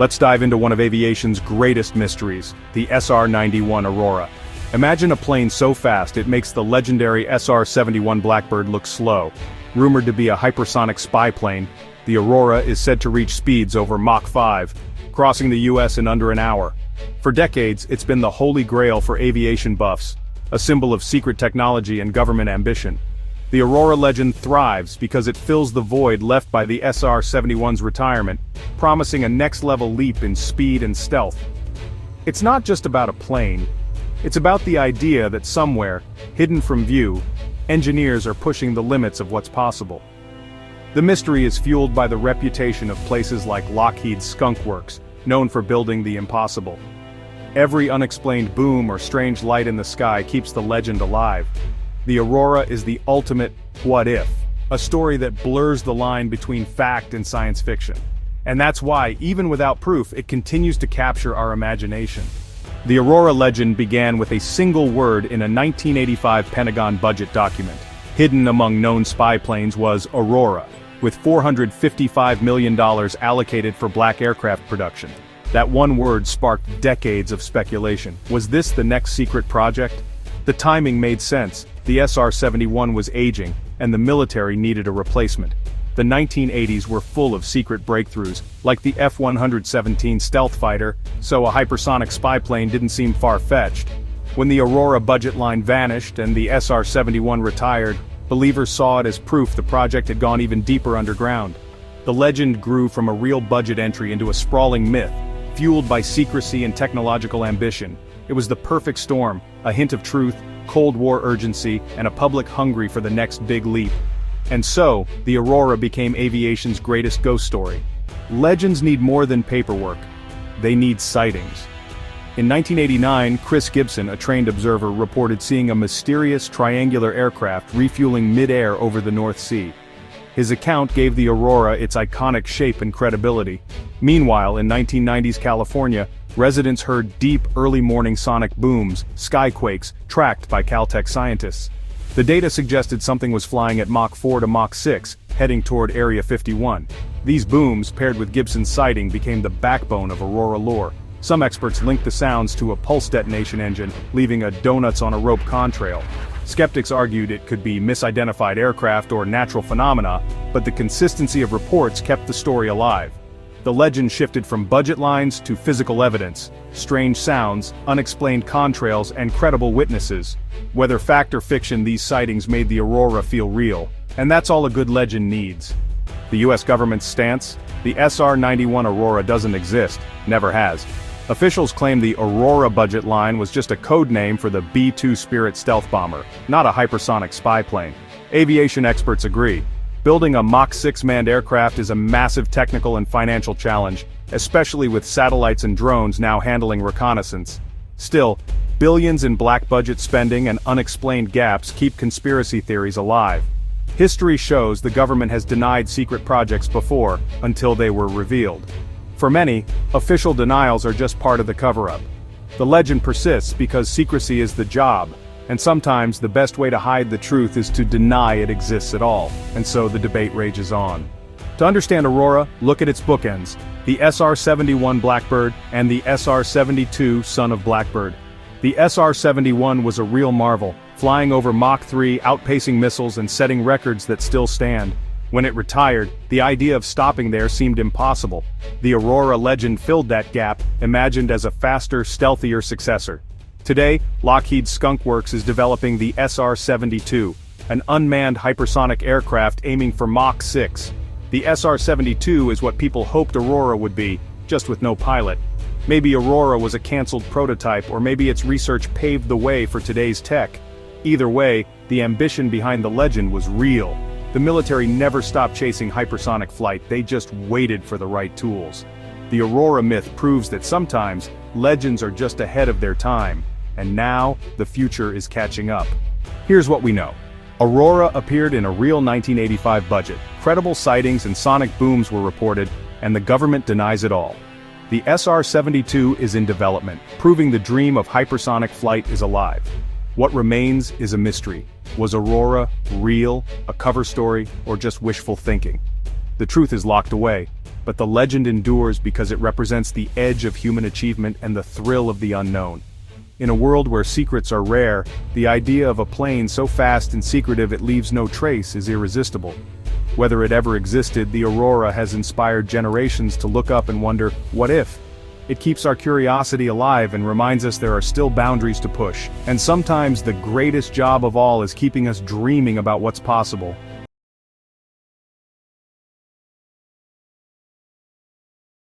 Let's dive into one of aviation's greatest mysteries, the SR-91 Aurora. Imagine a plane so fast it makes the legendary SR-71 Blackbird look slow. Rumored to be a hypersonic spy plane, the Aurora is said to reach speeds over Mach 5, crossing the US in under an hour. For decades, it's been the holy grail for aviation buffs, a symbol of secret technology and government ambition. The Aurora legend thrives because it fills the void left by the SR-71's retirement, promising a next-level leap in speed and stealth. It's not just about a plane. It's about the idea that somewhere, hidden from view, engineers are pushing the limits of what's possible. The mystery is fueled by the reputation of places like Lockheed's Skunk Works, known for building the impossible. Every unexplained boom or strange light in the sky keeps the legend alive. The Aurora is the ultimate what if, a story that blurs the line between fact and science fiction. And that's why, even without proof, it continues to capture our imagination. The Aurora legend began with a single word in a 1985 Pentagon budget document. Hidden among known spy planes was Aurora, with $455 million allocated for black aircraft production. That one word sparked decades of speculation. Was this the next secret project? The timing made sense. The SR-71 was aging, and the military needed a replacement. The 1980s were full of secret breakthroughs, like the F-117 stealth fighter, so a hypersonic spy plane didn't seem far-fetched. When the Aurora budget line vanished and the SR-71 retired, believers saw it as proof the project had gone even deeper underground. The legend grew from a real budget entry into a sprawling myth, fueled by secrecy and technological ambition. It was the perfect storm, a hint of truth, Cold War urgency, and a public hungry for the next big leap. And so, the Aurora became aviation's greatest ghost story. Legends need more than paperwork. They need sightings. In 1989, Chris Gibson, a trained observer, reported seeing a mysterious triangular aircraft refueling mid-air over the North Sea. His account gave the Aurora its iconic shape and credibility. Meanwhile, in 1990s California, residents heard deep, early-morning sonic booms, skyquakes, tracked by Caltech scientists. The data suggested something was flying at Mach 4 to Mach 6, heading toward Area 51. These booms, paired with Gibson's sighting, became the backbone of Aurora lore. Some experts linked the sounds to a pulse detonation engine, leaving a donuts-on-a-rope contrail. Skeptics argued it could be misidentified aircraft or natural phenomena, but the consistency of reports kept the story alive. The legend shifted from budget lines to physical evidence, strange sounds, unexplained contrails, and credible witnesses. Whether fact or fiction, these sightings made the Aurora feel real, and that's all a good legend needs. The US government's stance? The SR-91 Aurora doesn't exist, never has. Officials claim the Aurora budget line was just a code name for the B-2 Spirit stealth bomber, not a hypersonic spy plane. Aviation experts agree. Building a Mach 6 manned aircraft is a massive technical and financial challenge, especially with satellites and drones now handling reconnaissance. Still, billions in black budget spending and unexplained gaps keep conspiracy theories alive. History shows the government has denied secret projects before, until they were revealed. For many, official denials are just part of the cover-up. The legend persists because secrecy is the job, and sometimes the best way to hide the truth is to deny it exists at all, and so the debate rages on. To understand Aurora, look at its bookends, the SR-71 Blackbird and the SR-72 son of Blackbird. The SR-71 was a real marvel, flying over Mach 3, outpacing missiles and setting records that still stand. When it retired, the idea of stopping there seemed impossible. The Aurora legend filled that gap, imagined as a faster, stealthier successor. Today, Lockheed's Skunk Works is developing the SR-72, an unmanned hypersonic aircraft aiming for Mach 6. The SR-72 is what people hoped Aurora would be, just with no pilot. Maybe Aurora was a cancelled prototype, or maybe its research paved the way for today's tech. Either way, the ambition behind the legend was real. The military never stopped chasing hypersonic flight, they just waited for the right tools. The Aurora myth proves that sometimes, legends are just ahead of their time. And now, the future is catching up. Here's what we know. Aurora appeared in a real 1985 budget, credible sightings and sonic booms were reported, and the government denies it all. The SR-72 is in development, proving the dream of hypersonic flight is alive. What remains is a mystery. Was Aurora real, a cover story, or just wishful thinking? The truth is locked away, but the legend endures because it represents the edge of human achievement and the thrill of the unknown. In a world where secrets are rare, the idea of a plane so fast and secretive it leaves no trace is irresistible. Whether it ever existed, the Aurora has inspired generations to look up and wonder, what if? It keeps our curiosity alive and reminds us there are still boundaries to push. And sometimes the greatest job of all is keeping us dreaming about what's possible.